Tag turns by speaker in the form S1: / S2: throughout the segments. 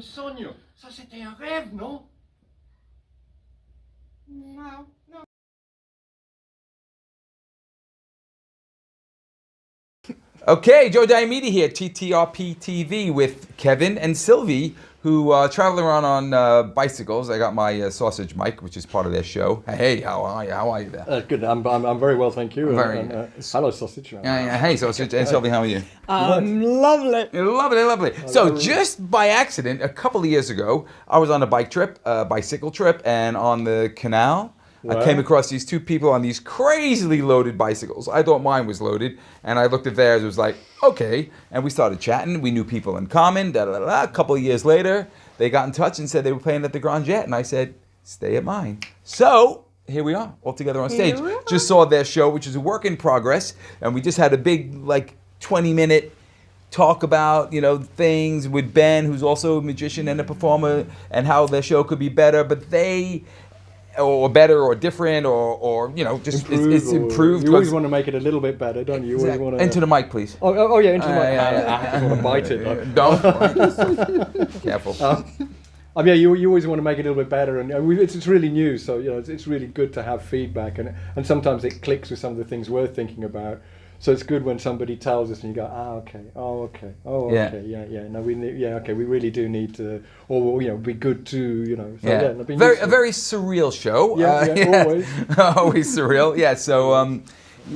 S1: sogno. Ça, c'était un rêve, non?
S2: No.
S3: Okay, Joe Diomede here, TTRP TV with Kevin and Sylvie, who travel around on bicycles. I got my sausage mic, which is part of their show. Hey, how are you? How are you there?
S1: Good. I'm very well, thank you. Hello, sausage.
S3: Hey, sausage. And Sylvie, how are you?
S2: Lovely.
S3: Lovely. So just by accident, a couple of years ago, I was on a bicycle trip, and on the canal, I came across these two people on these crazily loaded bicycles. I thought mine was loaded, and I looked at theirs. It was like, okay. And we started chatting. We knew people in common. A couple of years later, they got in touch and said they were playing at the Grand Jet, and I said, stay at mine. So here we are, all together on stage. Just saw their show, which is a work in progress, and we just had a big, 20-minute talk about, things with Ben, who's also a magician and a performer, and how their show could be better. But they, or better, or different, or just it's improved.
S1: You always want to make it a little bit better, don't you?
S3: Exactly. Want to... Into the mic, please.
S1: Oh yeah, into the mic. I want to bite it.
S3: Don't. Careful.
S1: You always want to make it a little bit better, and it's really new, so it's really good to have feedback, and sometimes it clicks with some of the things we're thinking about. So it's good when somebody tells us and you go, okay, yeah. No, we really do need to, or be good to, So,
S3: a very surreal show.
S1: Always.
S3: Always surreal. Yeah. So,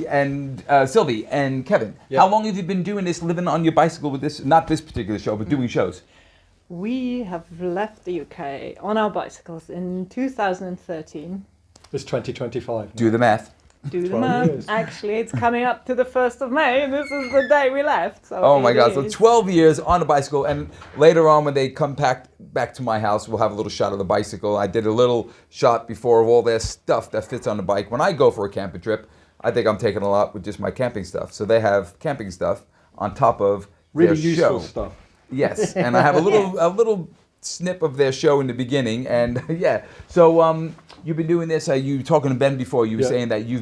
S3: and Sylvie and Kevin, how long have you been doing this, living on your bicycle with this? Not this particular show, but doing shows.
S2: We have left the UK on our bicycles in 2013.
S1: It's 2025.
S3: Do the math.
S2: Do the math. Years. Actually, it's coming up to the 1st of May, and this is the day we left. So
S3: oh my God! So 12 years on a bicycle, and later on when they come back to my house, we'll have a little shot of the bicycle. I did a little shot before of all their stuff that fits on the bike. When I go for a camping trip, I think I'm taking a lot with just my camping stuff. So they have camping stuff on top of
S1: really
S3: their
S1: useful
S3: show.
S1: Stuff.
S3: Yes, and I have a little snip of their show in the beginning, and So you've been doing this. You were talking to Ben before. You were saying that you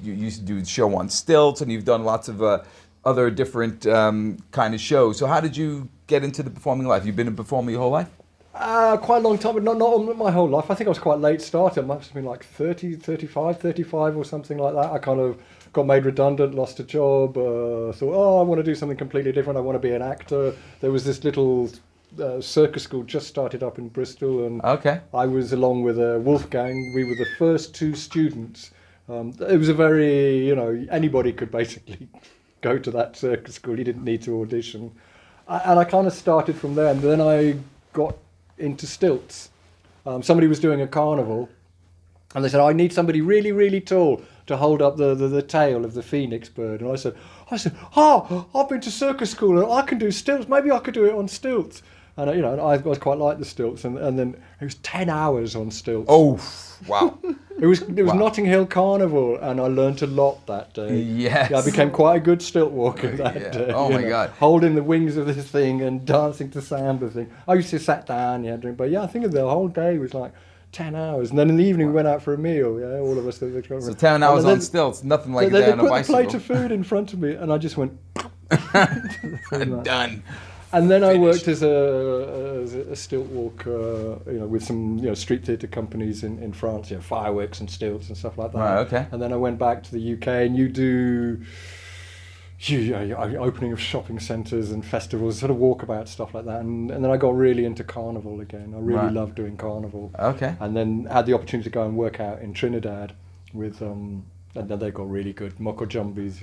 S3: used to do the show on stilts, and you've done lots of other different kind of shows. So how did you get into the performing life? You've been a performer your whole life?
S1: Quite a long time, but not my whole life. I think I was quite late starter. It must have been like 30, 35, 35 or something like that. I kind of got made redundant, lost a job, thought, I want to do something completely different. I want to be an actor. There was this little circus school just started up in Bristol, and I was along with Wolfgang. We were the first two students. It was a very, anybody could basically go to that circus school. You didn't need to audition. And I kind of started from there, and then I got into stilts. Somebody was doing a carnival, and they said, I need somebody really, really tall to hold up the tail of the phoenix bird. And I said, I've been to circus school and I can do stilts. Maybe I could do it on stilts. And I was quite like the stilts, and then it was 10 hours on stilts.
S3: Oh, wow!
S1: It was Notting Hill Carnival, and I learnt a lot that day.
S3: Yes,
S1: I became quite a good stilt walker that day.
S3: Oh my God!
S1: Holding the wings of this thing and dancing to samba thing. I used to sit down, but I think the whole day was like 10 hours, and then in the evening we went out for a meal. All of us.
S3: So 10 hours on stilts, nothing like that on a bicycle.
S1: They put a plate of food in front of me, and I just went.
S3: Done.
S1: And then I worked as a stilt walker, with some street theatre companies in France, fireworks and stilts and stuff like that.
S3: Right, okay.
S1: And then I went back to the UK, and you do opening of shopping centres and festivals, sort of walkabout stuff like that. And then I got really into carnival again. I really loved doing carnival.
S3: Okay.
S1: And then had the opportunity to go and work out in Trinidad with. And then they got really good moko jumbies,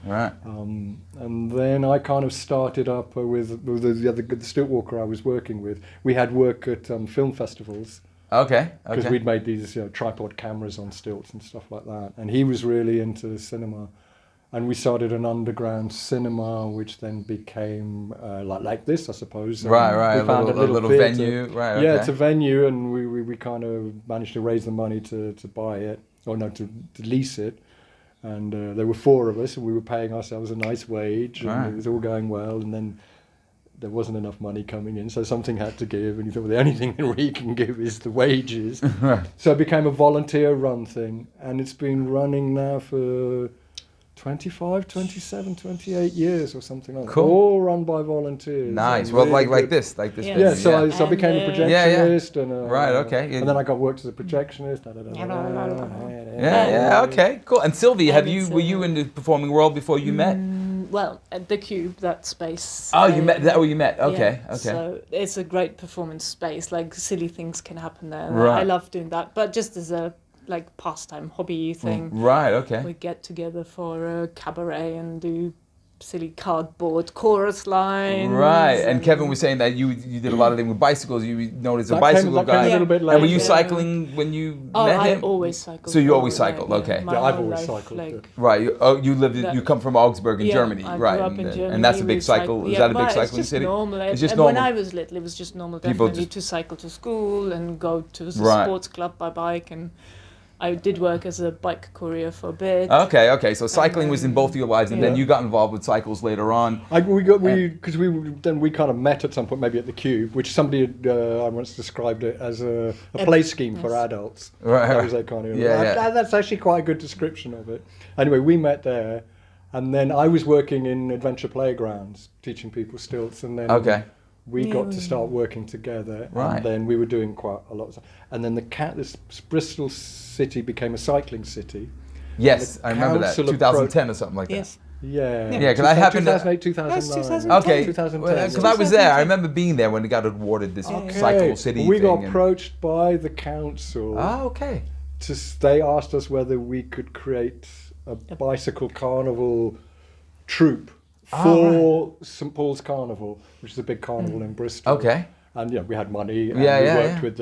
S3: Right.
S1: And then I kind of started up with the stilt walker I was working with. We had work at film festivals.
S3: Okay.
S1: Because we'd made these tripod cameras on stilts and stuff like that. And he was really into cinema. And we started an underground cinema, which then became like this, I suppose.
S3: Right.
S1: We found a little
S3: venue. Right.
S1: Yeah, it's a venue, and we kind of managed to raise the money to buy it. Or no, to lease it, and there were 4 of us, and we were paying ourselves a nice wage, and it was all going well. And then there wasn't enough money coming in, so something had to give. And you thought, well, the only thing that we can give is the wages. So it became a volunteer-run thing, and it's been running now for 25, 27, 28 years or something like that.
S3: Cool.
S1: All run by volunteers.
S3: Nice.
S1: and
S3: Well,
S1: really
S3: like
S1: good.
S3: this
S2: Yeah.
S3: venue,
S1: Yeah, so I became a
S2: And,
S1: projectionist, and
S3: Right, okay.
S1: and then I got worked as a projectionist.
S3: Yeah. Okay. Cool. And Sylvie,
S2: And
S3: were you in the performing world before you met?
S2: Well, at the Cube, that space.
S3: Oh, you met. That where you met? Okay.
S2: Yeah,
S3: Okay.
S2: So it's a great performance space. Like silly things can happen there.
S3: Right.
S2: I love doing that, but just as a like pastime hobby thing.
S3: Right. Okay.
S2: We get together for a cabaret and do silly cardboard chorus lines.
S3: Right, and Kevin was saying that you did a lot of things with bicycles. You noticed a bicycle
S1: that
S3: guy.
S1: came a little bit
S3: And were you
S1: later.
S3: cycling when you
S2: Oh,
S3: met
S2: I
S3: him?
S2: always cycled.
S3: So you always
S2: all
S3: cycled,
S2: night,
S3: okay.
S2: my
S1: Yeah, I've
S2: whole
S1: always
S2: life,
S1: cycled.
S2: like,
S3: Right. You live in Augsburg in
S2: yeah,
S3: Germany,
S2: I
S3: right?
S2: grew up in Germany.
S3: And that's a big
S2: we
S3: cycle.
S2: cycled-
S3: Is that a big
S2: well,
S3: cycling
S2: it's just
S3: city?
S2: Normal.
S3: It's just
S2: and
S3: normal.
S2: when I was little, it was just normal.
S3: People
S2: Definitely
S3: just-
S2: to cycle to school and go to the
S3: Right.
S2: sports club by bike, and I did work as a bike courier for a bit.
S3: Okay. So cycling was in both of your lives, and then
S1: Yeah.
S3: you got involved with cycles later on.
S1: Because we kind of met at some point, maybe at the Cube, which somebody had I once described it as a play scheme for adults.
S3: Right,
S1: That
S3: right.
S1: was a kind of
S3: Yeah.
S1: That's actually quite a good description of it. Anyway, we met there, and then I was working in adventure playgrounds, teaching people stilts, and then
S3: Okay.
S1: we got to start working together,
S3: Right.
S1: and then we were doing quite a lot of stuff. And then this Bristol city became a cycling city.
S3: Yes,
S1: The
S3: I remember that.
S1: council
S3: 2010 or something like that.
S2: Yes.
S1: Yeah.
S3: Yeah, 'cause I happened to-
S1: 2008, 2009.
S2: Yes, 2010.
S3: Okay,
S1: 2010.
S3: because I was there. I remember being there when it got awarded this
S1: Okay.
S3: cycle city
S1: We
S3: thing.
S1: got
S3: and-
S1: approached by the council.
S3: Oh, okay.
S1: They asked us whether we could create a bicycle carnival troupe for St Paul's Carnival, which is a big carnival in Bristol.
S3: Okay.
S1: And yeah, we had money. And
S3: Yeah,
S1: we
S3: yeah,
S1: worked
S3: yeah.
S1: with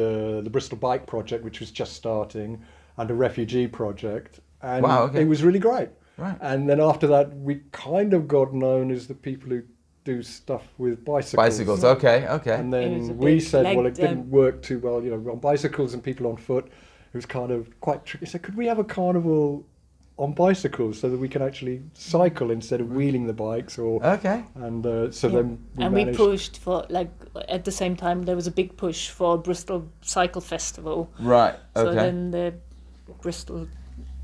S1: the Bristol Bike Project, which was just starting, and a refugee project. And
S3: Wow, okay.
S1: it was really great.
S3: Right.
S1: And then after that, we kind of got known as the people who do stuff with bicycles.
S3: Bicycles. Okay.
S1: And
S2: It was a
S1: then we
S2: big
S1: said, well,
S2: leg
S1: it didn't work too well, on bicycles and people on foot. It was kind of quite tricky. So could we have a carnival on bicycles so that we can actually cycle instead of wheeling the bikes?
S3: Okay.
S1: And so
S2: Yeah.
S1: then we
S2: and
S1: managed.
S2: we pushed for, like, at the same time there was a big push for Bristol Cycle Festival.
S3: Right.
S2: So
S3: Okay.
S2: then the Bristol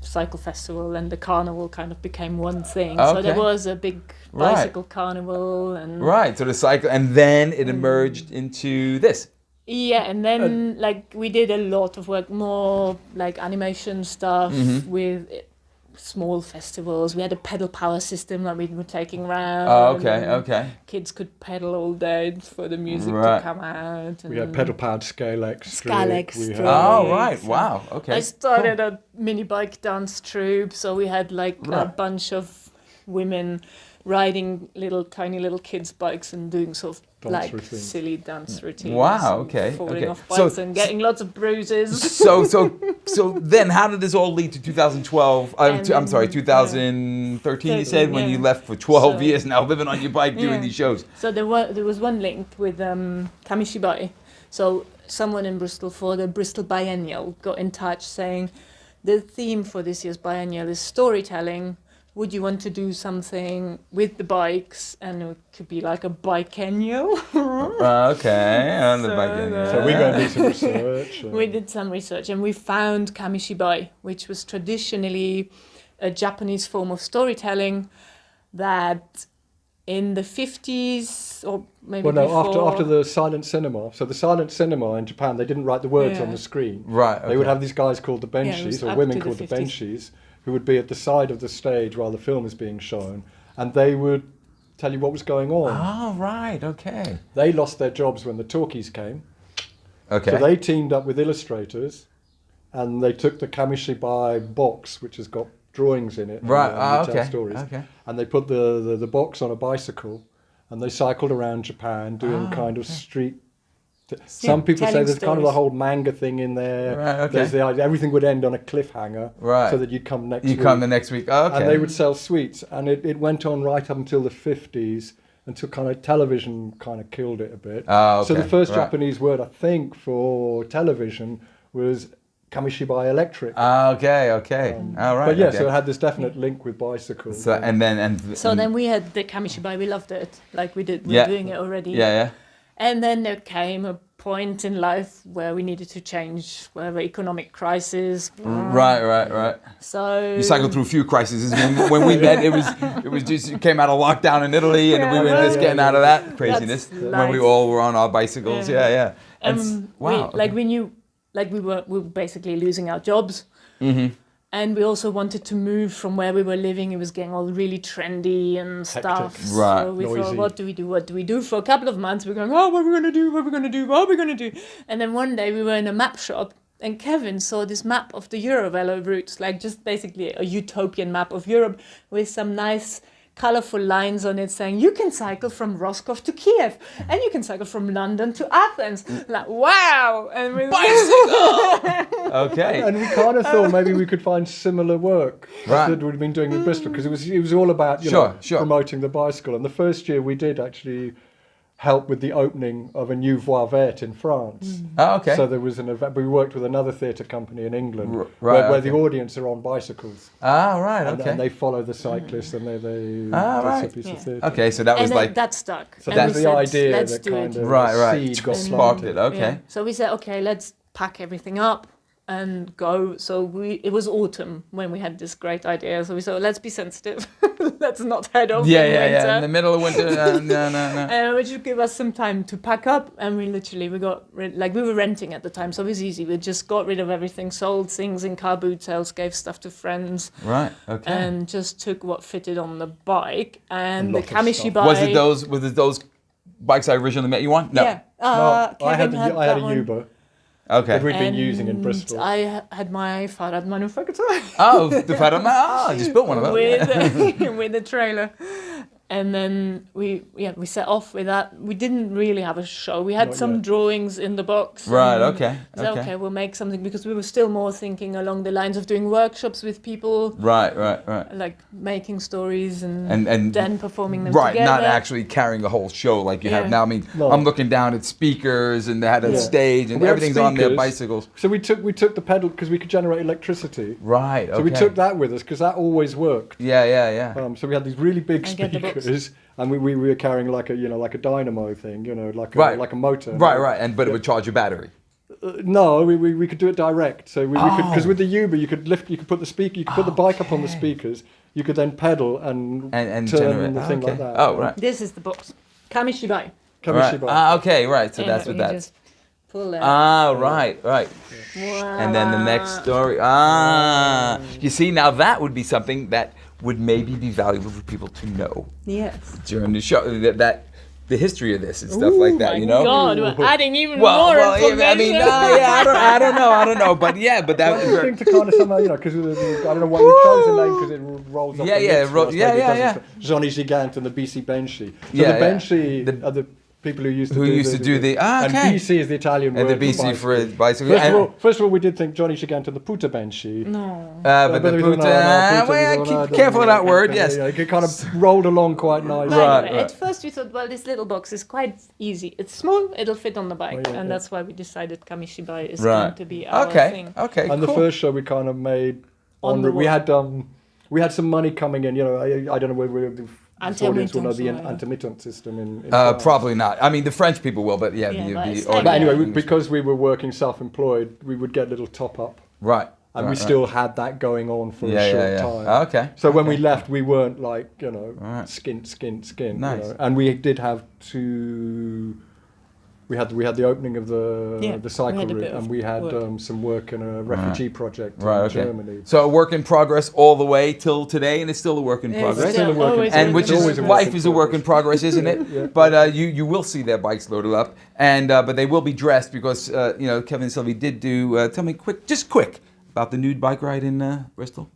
S2: Cycle Festival and the carnival kind of became one thing.
S3: Okay.
S2: So there was a big
S3: Right.
S2: bicycle carnival and
S3: Right. So the cycle, and then it emerged into this.
S2: yeah, and then like we did a lot of work, more like animation stuff
S3: Mm-hmm.
S2: with small festivals. We had a pedal power system that we were taking around.
S3: Oh, okay.
S2: and
S3: Okay.
S2: Kids could pedal all day for the music
S3: Right.
S2: to come out. And
S1: We had pedal powered scale X strip.
S2: Scale X
S1: we had-
S2: strip.
S3: Oh, right. Wow. Okay.
S2: I started a mini bike dance troupe, so we had like a
S3: Right.
S2: bunch of women riding tiny little kids' bikes and doing sort of
S1: Dance
S2: like
S1: routines.
S2: silly dance routines.
S3: Wow,
S2: and
S3: okay,
S2: Falling
S3: okay.
S2: off
S3: So-
S2: bikes and getting lots of bruises.
S3: So then how did this all lead to 2012? I'm sorry, 2013 you said, when you
S2: yeah.
S3: left for 12
S2: So-
S3: years now, living on your bike, doing
S2: Yeah.
S3: these shows.
S2: So there was one link with Kamishibai. So someone in Bristol for the Bristol Biennial got in touch saying, the theme for this year's biennial is storytelling. Would you want to do something with the bikes? And it could be like a bicennial.
S3: Okay, on the
S2: So
S3: bike. Yeah.
S1: So we go and do some research.
S2: We did some research and we found Kamishibai, which was traditionally a Japanese form of storytelling that in the 50s or maybe
S1: Well, no,
S2: before.
S1: after the silent cinema. So the silent cinema in Japan, they didn't write the words on
S2: Yeah.
S1: the screen.
S3: Right.
S1: They would
S3: okay.
S1: have these guys called the
S2: it
S1: benshis,
S2: was
S1: or
S2: up
S1: women
S2: to the
S1: called the
S2: 50s.
S1: benshis, who would be at the side of the stage while the film is being shown, and they would tell you what was going on.
S3: Oh, right. Okay.
S1: They lost their jobs when the talkies came,
S3: Okay.
S1: so they teamed up with illustrators, and they took the Kamishibai box, which has got drawings in it,
S3: Right.
S1: and you tell
S3: Okay.
S1: stories,
S3: Okay.
S1: and they put the box on a bicycle, and they cycled around Japan doing kind of street. Some people say
S2: telling
S1: there's kind of a
S2: stories.
S1: whole manga thing in there.
S3: Right, okay.
S1: There's the idea everything would end on a cliffhanger,
S3: Right.
S1: so that you'd come next
S3: You
S1: week.
S3: come the next week. Oh, okay.
S1: And they would sell sweets, and it went on right up until the 50s, until kind of television kind of killed it a bit.
S3: Oh,
S1: So
S3: okay,
S1: the first
S3: right.
S1: Japanese word, I think, for television was Kamishibai Electric.
S3: Okay. Okay. All right.
S1: but yeah,
S3: okay.
S1: so it had this definite link with bicycles.
S3: So and then
S2: So then we had the Kamishibai, we loved it. Like we were
S3: Yeah.
S2: doing it already.
S3: Yeah.
S2: And then there came a point in life where we needed to change, whatever economic crisis.
S3: Right.
S2: So
S3: You cycled through a few crises. When we met, it was just, you came out of lockdown in Italy, and we were just getting out of that craziness when we all were on our bicycles. Yeah. Wow.
S2: We were basically losing our jobs.
S3: Mm-hmm.
S2: And we also wanted to move from where we were living. It was getting all really trendy and stuff.
S3: Right.
S2: So we
S1: Noisy.
S2: thought, what do we do? What do we do? For a couple of months, we're going, what are we going to do? What are we going to do? What are we going to do? And then one day we were in a map shop, and Kevin saw this map of the Eurovelo routes, like just basically a utopian map of Europe with some nice colorful lines on it saying you can cycle from Roscoff to Kiev and you can cycle from London to Athens. Like, wow! And we
S3: Bicycle! Okay.
S1: And we kind of thought maybe we could find similar work
S3: Right.
S1: that we'd been doing in Bristol, because it was all about
S3: Sure.
S1: promoting the bicycle. And the first year we did actually help with the opening of a new Voie Verte in France.
S3: Oh, okay.
S1: So there was an event. We worked with another theatre company in England,
S3: right,
S1: where the audience are on bicycles.
S3: Right.
S1: And
S3: Okay.
S1: they follow the cyclists, and they
S3: right.
S1: that's a piece of theatre.
S3: Okay, so that was
S2: and
S3: like
S2: that stuck.
S1: So
S2: And
S1: that's
S2: we
S1: the
S2: said,
S1: idea
S2: let's
S1: that
S2: do
S1: kind
S2: it.
S1: of
S3: Right.
S1: seed got
S3: Sparked
S1: planted.
S3: it. Okay.
S2: Yeah. So we said, okay, let's pack everything up and go. So it was autumn when we had this great idea. So we said, let's be sensitive. Let's not head off in winter.
S3: In the middle of winter. No.
S2: Which would give us some time to pack up, and we were renting at the time, so it was easy. We just got rid of everything, sold things in car boot sales, gave stuff to friends,
S3: Right. Okay.
S2: and just took what fitted on the bike. And
S1: A
S2: the
S1: lot of
S2: Kamishi
S1: stuff.
S2: bike.
S3: Was it those bikes I originally met you on? No.
S2: Yeah.
S1: No, I had
S2: Kevin
S1: I had
S2: that
S1: a
S2: one.
S1: Uber
S3: Okay.
S1: that we'd been using in Bristol.
S2: I had my Farad manufacturer
S3: Oh, the Fatima. I just built one of those.
S2: with a trailer. And then we set off with that. We didn't really have a show. We had
S1: Not
S2: some
S1: yet.
S2: drawings in the box.
S3: Right.
S2: and
S3: Okay.
S2: we said, okay, we'll make something, because we were still more thinking along the lines of doing workshops with people,
S3: Right.
S2: like making stories and
S3: And
S2: then performing them
S3: right,
S2: together.
S3: not actually carrying a whole show like you have
S2: Yeah.
S3: now. I mean,
S1: No.
S3: I'm looking down at speakers, and they had a
S1: Yeah.
S3: stage, and
S1: We had
S3: everything's on their
S1: speakers.
S3: bicycles.
S1: So we took the pedal, because we could generate electricity.
S3: Right. Okay.
S1: So we took that with us, because that always worked.
S3: Yeah.
S1: So we had these really big
S2: And get the books.
S1: speakers, and we were carrying like a dynamo thing, like
S3: Right.
S1: like a motor.
S3: Right. But it would charge your battery.
S1: No, we could do it direct. So we could, because
S3: Oh.
S1: with the Uber you could put the speaker, you could put the bike up on the speakers. You could then pedal and
S3: And
S1: turn
S3: generate.
S1: the thing
S3: Okay.
S1: like that.
S3: Oh, right.
S2: This is the box. Kamishibai.
S1: Kamishibai.
S3: Right. Okay. Right. So that's what
S2: you
S3: that's.
S2: just pull it.
S3: Right. And then the next story. You see, now that would be something that would maybe be valuable for people to know
S2: Yes.
S3: during the show. That the history of this and stuff like that.
S2: My
S3: You know.
S2: God, we're adding even
S3: Well,
S2: more
S3: yeah,
S2: information.
S3: I mean, I don't know, but yeah, but that.
S1: I think to kind of somehow, because I don't know why we chose the name, because it rolls off
S3: Yeah,
S1: the
S3: yeah,
S1: lips for us, maybe it
S3: yeah.
S1: doesn't. Johnny Gigant and the BC Benchi. So
S3: Yeah,
S1: the
S3: yeah.
S1: Benchi are the people who used to
S3: do
S1: and
S3: okay.
S1: BC is the Italian
S3: And
S1: word
S3: the
S1: for
S3: BC for a bicycle.
S1: First of all, we did think Johnny Gigant and the Puta Benchi.
S2: No.
S3: But the puta, well, keep careful of that word. Yes.
S1: Yeah, it kind of rolled along quite nicely.
S3: Right.
S2: Anyway, at first we thought, well, this little box is quite easy. It's small, it'll fit on the bike.
S1: Oh, yeah,
S2: and
S1: yeah.
S2: that's why we decided Kamishibai is
S3: Right.
S2: going to be our
S3: Okay.
S2: thing.
S3: Okay.
S1: And the
S3: cool.
S1: first show we kind of made
S2: On the
S1: we
S2: wall.
S1: had some money coming in. I don't know whether the audience will know the
S2: Intermittence,
S1: intermittent system in France.
S3: Probably not. I mean, the French people will, but yeah.
S2: Yeah, but it's
S3: the
S2: like-
S1: But anyway,
S3: audience-
S1: because we were working self-employed, we would get little top up,
S3: right.
S1: and
S3: right,
S1: we still had that going on for a short time.
S3: Okay.
S1: So when we left, we weren't like
S3: Right.
S1: skint.
S3: Nice.
S1: And we did have two. We had the opening of the cycle
S2: we had a
S1: route,
S2: bit of
S1: and we had
S2: work.
S1: some work in a refugee project
S3: Right.
S1: in
S3: Okay.
S1: Germany.
S3: So a work in progress all the way till today, and it's still a work in
S2: It's
S3: progress.
S1: still a work in
S2: always
S1: progress.
S3: And which
S1: It's
S3: is
S1: always a work
S3: life
S1: in
S3: is a work in progress, isn't it?
S1: Yeah.
S3: But you will see their bikes loaded up, and but they will be dressed because Kevin and Sylvie did do. Tell me quick about the nude bike ride in Bristol.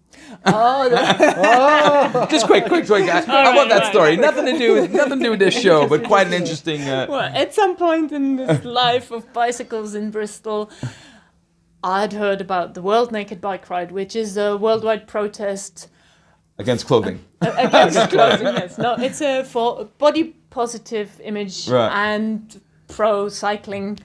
S2: Oh,
S3: Just quick. I love that story. Nothing to do with this show, but quite an interesting.
S2: well, at some point in this life of bicycles in Bristol, I'd heard about the World Naked Bike Ride, which is a worldwide protest
S3: Against clothing.
S2: against clothing. Yes, no, it's for body positive image
S3: Right.
S2: and pro cycling.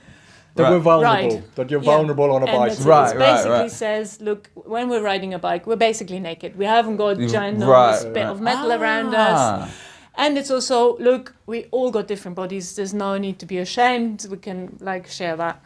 S1: That
S3: Right.
S1: we're vulnerable.
S2: Right.
S1: That you're
S2: Yeah.
S1: vulnerable on a
S2: And
S1: bicycle.
S3: Right,
S2: it basically
S3: right.
S2: says, look, when we're riding a bike, we're basically naked. We haven't got giant
S3: Right,
S2: bit of metal around us.
S3: Ah.
S2: And it's also, look, we all got different bodies. There's no need to be ashamed. We can like share that.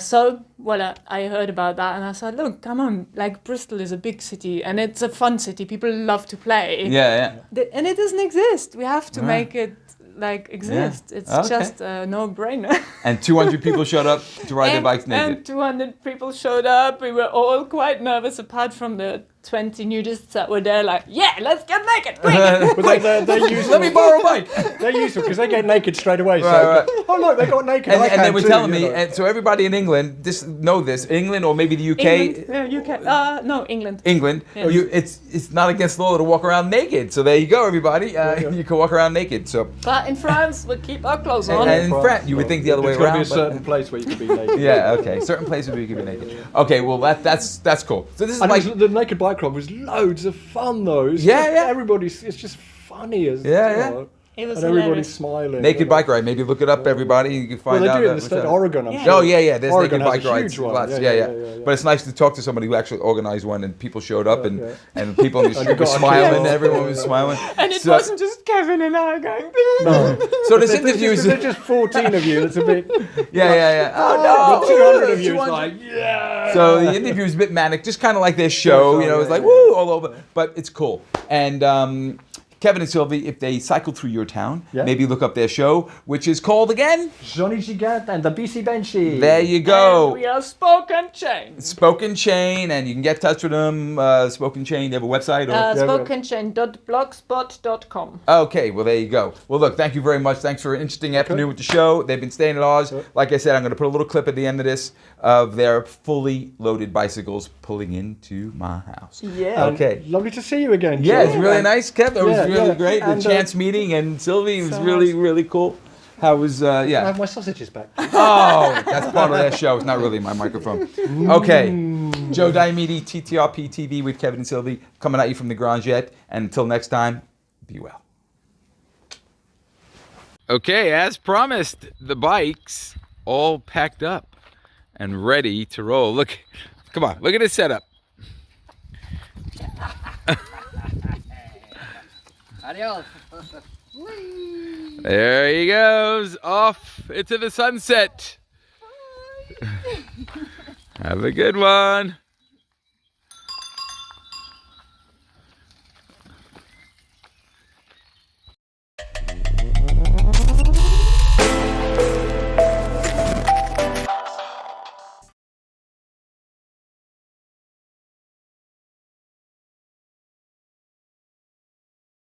S2: So, well, I heard about that and I said, look, come on, like Bristol is a big city and it's a fun city. People love to play.
S3: Yeah.
S2: And it doesn't exist. We have to make it like exist. It's just a no-brainer.
S3: And 200 people showed up to ride their bikes naked.
S2: And 200 people showed up. We were all quite nervous, apart from the 20 nudists that were there, like, yeah, let's get naked, quick!
S1: But they're useful.
S3: Let me borrow a bike.
S1: They're useful because they get naked straight away.
S3: Right.
S1: Oh look, they got naked.
S3: And they were telling me, and so everybody in England, know this, England or maybe the UK.
S2: UK. No, England.
S3: England.
S2: Yes.
S3: It's not against law to walk around naked. So there you go, everybody. You can walk around naked. So.
S2: But in France, we keep our clothes on.
S3: And in France, you would think the other way around.
S1: There's got to be a certain place where you can be naked.
S3: Yeah. Okay. Certain places where you can be naked. Okay. Well, that's cool. So this is
S1: and
S3: like
S1: the naked bike club was loads of fun though. It's just funny as
S2: It was
S1: and everybody's
S2: hilarious.
S1: smiling.
S3: naked bike ride. Maybe look it up, everybody. You can find
S1: Well,
S3: out.
S1: they do it in the state of Oregon, I'm
S2: Yeah.
S1: sure.
S3: Oh yeah. There's
S1: Oregon
S3: naked
S1: has
S3: bike
S1: a
S3: rides.
S1: huge one.
S3: Lots.
S1: Yeah.
S3: But it's nice to talk to somebody who actually organized one, and people showed up, and people in the
S1: And
S3: street
S1: you
S3: were
S1: got a
S3: smiling.
S1: kill.
S3: Everyone was smiling.
S2: And it
S3: So-
S2: wasn't just Kevin and I going.
S1: No.
S3: So this
S1: If
S3: interview is.
S1: there's just 14 of you. It's a bit.
S3: Yeah. Oh
S1: But
S3: no.
S1: 200 of you is
S3: 200.
S1: like, yeah.
S3: So the interview is a bit manic, just kind of like their show, it's like woo all over, but it's cool. And Kevin and Sylvie, if they cycle through your town, maybe look up their show, which is called again?
S1: Johnny Gigant and the BC Benchy.
S3: There you go.
S2: And we are Spoken Chain.
S3: Spoken Chain, and you can get in touch with them. Spoken Chain, they have a website?
S2: Spokenchain.blogspot.com.
S3: Okay, well, there you go. Well, look, thank you very much. Thanks for an interesting afternoon with the show. They've been staying at ours. Like I said, I'm going to put a little clip at the end of this of their fully loaded bicycles pulling into my house.
S2: Yeah.
S3: Okay.
S1: Lovely to see you again.
S3: Yeah,
S1: Joe.
S3: it's really nice, Kev. It was really great. The
S1: And,
S3: chance meeting and Sylvie was
S2: so
S3: really,
S2: nice.
S3: really cool. How was,
S1: I have my sausages back.
S3: Oh, that's part of their show. It's not really my microphone. Okay. Joe Diomede, TTRP TV with Kevin and Sylvie, coming at you from the Grand Jet. And until next time, be well. Okay, as promised, the bikes all packed up and ready to roll. Look, come on, look at this setup.
S4: Adios.
S3: There he goes, off into the sunset. Have a good one.